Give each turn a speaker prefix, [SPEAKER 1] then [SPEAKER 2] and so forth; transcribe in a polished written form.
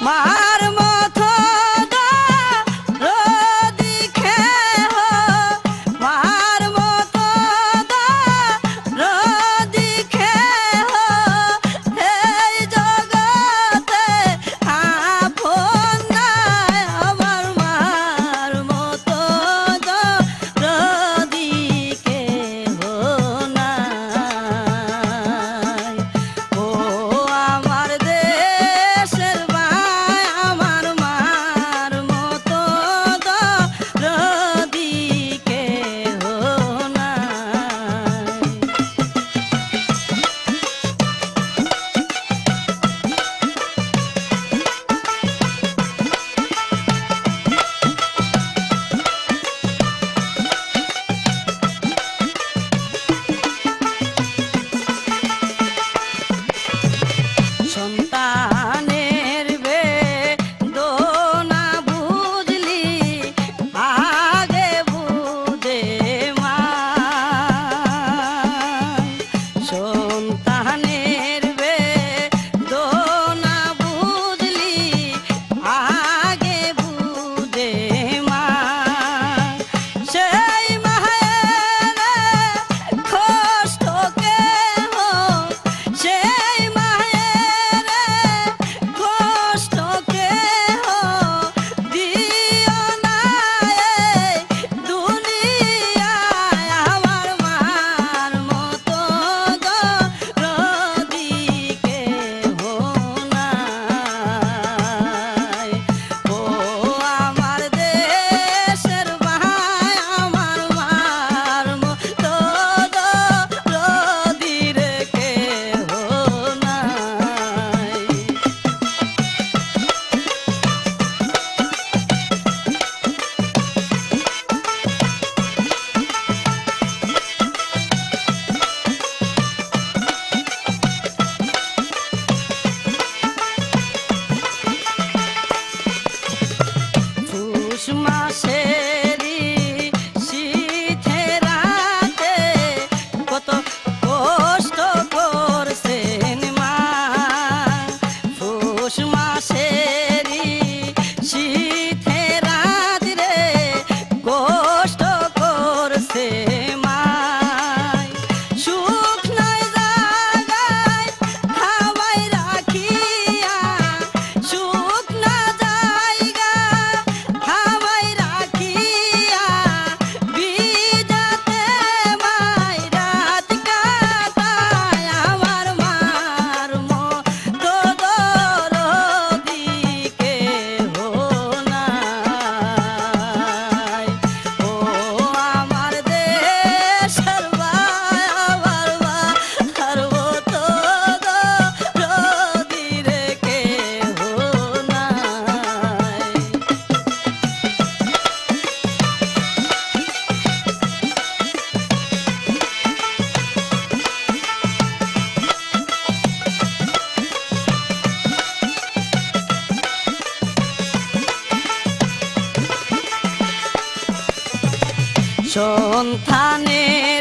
[SPEAKER 1] মার মতো দরদি খেহ মার মতো দরদি খেহ এই জগতে আপন নাই আমার মার মতো দরদি কেহ নাই ও আমার দেশের ভাই আমার মার মতো দরদি কেহ নাই সন্তানের বেদনা বুঝলি আগে বুঝে মা সন্তানের বেদনা বুঝলি আগে বুঝে মা সেই মায়ের কষ্ট কেহ সেই মায়ের কষ্ট কেহ দিও না এই দুনিয়ায় আমার মার মতো দরদি কেহ নাই ও আমার দেশের ভাই আমার মার মতো দরদি রে কেহ নাই পুষ মাসেরই শীতের রাতে কত কষ্ট করছেন মা পুষ মাসেরই শীতের রাত রে কষ্ট করছে মা সুখ নাই জাগায় হাওয়াই রাখিয়া সুখ না জায়গা হাওয়াই রাখিয়া বিজাতে মাই রাত কাটায় আমার মার মতো দরদি কেহ নাই ও আমার দেশের ভাই আমার মার মতো দরদি রে কেহ নাই সন্তানের